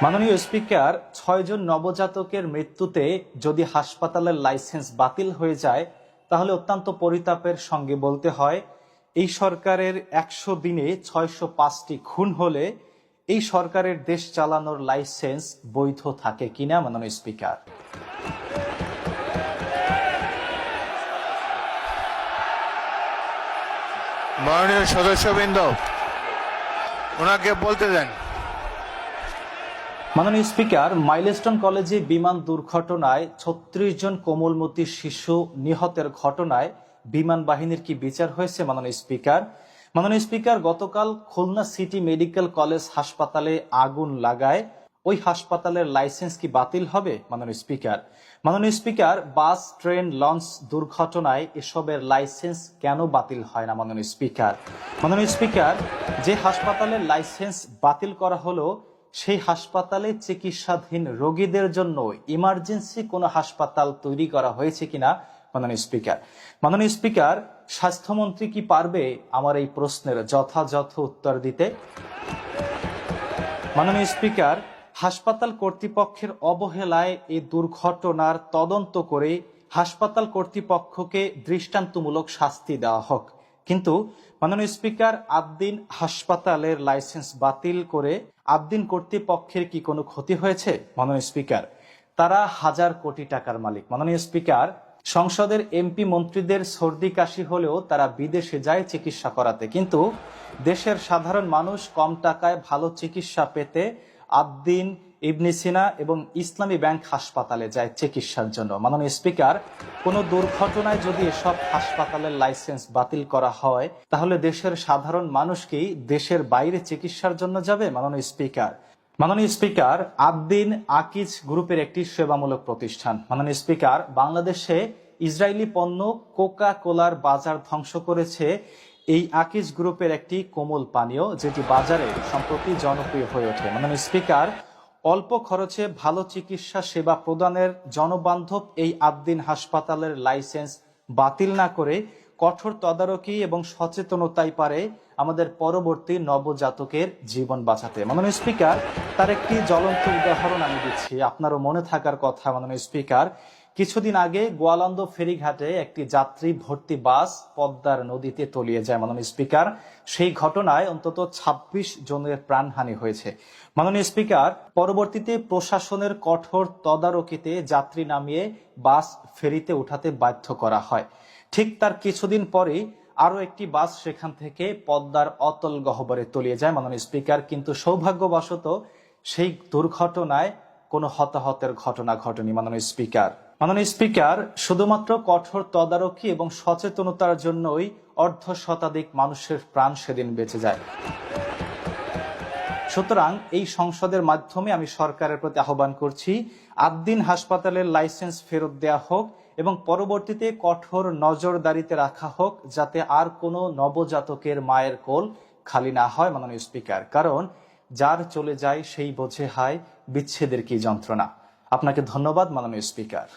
মাননীয় স্পিকার, ৬ জন নবজাতকের মৃত্যুতে যদি হাসপাতালের লাইসেন্স বাতিল হয়ে যায় তাহলে অত্যন্ত পরিতাপের সঙ্গে বলতে হয় এই সরকারের ১০০ দিনে ৬০৫টি খুন হলে এই সরকারের দেশ চালানোর লাইসেন্স বৈধ থাকে কিনা। মাননীয় স্পিকার, মাননীয় সদস্যবৃন্দ, ওনাকে বলতে দেন। মাননীয় স্পিকার, মাইলস্টোন কলেজে বিমান দুর্ঘটনায় ৩৬ জন কোমলমতি শিশু নিহতের ঘটনায় বিমান বাহিনীর কি বিচার হয়েছে? মাননীয় স্পিকার, গতকাল খুলনা সিটি মেডিকেল কলেজ হাসপাতালে আগুন লাগায় ওই হাসপাতালের লাইসেন্স কি বাতিল হবে? মাননীয় স্পিকার, বাস, ট্রেন, লঞ্চ দুর্ঘটনায় এসবের লাইসেন্স কেন বাতিল হয় না? মাননীয় স্পিকার, যে হাসপাতালের লাইসেন্স বাতিল করা হলো সেই হাসপাতালে চিকিৎসাধীন রোগীদের জন্য ইমার্জেন্সি কোনো হাসপাতাল তৈরি করা হয়েছে কিনা? মাননীয় স্পিকার, স্বাস্থ্যমন্ত্রী কি পারবে আমার এই প্রশ্নের যথাযথ উত্তর দিতে? মাননীয় স্পিকার, হাসপাতাল কর্তৃপক্ষের অবহেলায় এই দুর্ঘটনার তদন্ত করে হাসপাতাল কর্তৃপক্ষকে দৃষ্টান্তমূলক শাস্তি দেওয়া হোক। কিন্তু মাননীয় স্পিকার, আদ্দিন হাসপাতালের লাইসেন্স বাতিল করে আদ্দিন কর্তৃপক্ষের কি কোনো ক্ষতি হয়েছে? মাননীয় স্পিকার, তারা হাজার কোটি টাকার মালিক। মাননীয় স্পিকার, সংসদের এমপি মন্ত্রীদের সর্দি কাশি হলেও তারা বিদেশে যায় চিকিৎসা করাতে, কিন্তু দেশের সাধারণ মানুষ কম টাকায় ভালো চিকিৎসা পেতে আদ্দিন, ইবনে সিনা এবং ইসলামী ব্যাংক হাসপাতালে যায় চিকিৎসার জন্য। মাননীয় স্পিকার, কোনো দুর্ঘটনায় যদি এসব হাসপাতালের লাইসেন্স বাতিল করা হয় তাহলে দেশের সাধারণ মানুষ কি দেশের বাইরে চিকিৎসার জন্য যাবে? মাননীয় স্পিকার, আদ্দিন আকিজ গ্রুপের একটি সেবামূলক প্রতিষ্ঠান। মাননীয় স্পিকার, বাংলাদেশে ইসরায়েলি পণ্য কোকা কোলার বাজার ধ্বংস করেছে এই আকিজ গ্রুপের একটি কোমল পানীয়, যেটি বাজারে সম্প্রতি জনপ্রিয় হয়ে ওঠে। মাননীয় স্পিকার, অল্প খরচে ভালো চিকিৎসা সেবা প্রদানের জনবান্ধব এই আদ্দিন হাসপাতালের লাইসেন্স বাতিল না করে কঠোর তদারকি এবং সচেতনতাই পারে আমাদের পরবর্তী নবজাতকের জীবন বাঁচাতে। মাননীয় স্পিকার, তার একটি জ্বলন্ত উদাহরণ আমি দিচ্ছি, আপনারও মনে থাকার কথা। মাননীয় স্পিকার, কিছুদিন আগে গোয়ালন্দ ফেরিঘাটে একটি যাত্রী ভর্তি বাস পদ্মার নদীতে তলিয়ে যায়। মাননীয় স্পিকার, সেই ঘটনায় অন্তত ২৬ জনের প্রাণহানি হয়েছে। মাননীয় স্পিকার, পরবর্তীতে প্রশাসনের কঠোর তদারকিতে যাত্রী নামিয়ে বাস ফেরিতে উঠাতে বাধ্য করা হয়। ঠিক তার কিছুদিন পরেই আরো একটি বাস সেখান থেকে পদ্মার অতল গহ্বরে তলিয়ে যায়। মাননীয় স্পিকার, কিন্তু সৌভাগ্যবশত সেই দুর্ঘটনায় কোনো হতাহতের ঘটনা ঘটেনি। মাননীয় স্পিকার, শুধুমাত্র কঠোর তদারকি এবং সচেতনতার জন্যই অর্ধ শতাধিক মানুষের প্রাণ সেদিন বেঁচে যায়। সুতরাং এই সংসদের মাধ্যমে আমি সরকারের প্রতি আহ্বান করছি, আদ্দিন হাসপাতালের লাইসেন্স ফেরত দেয়া হোক এবং পরবর্তীতে কঠোর নজরদারিতে রাখা হোক যাতে আর কোনো নবজাতকের মায়ের কোল খালি না হয়। মাননীয় স্পিকার, কারণ যার চলে যায় সেই বোঝে হায় বিচ্ছেদের কি যন্ত্রণা। আপনাকে ধন্যবাদ মাননীয় স্পিকার।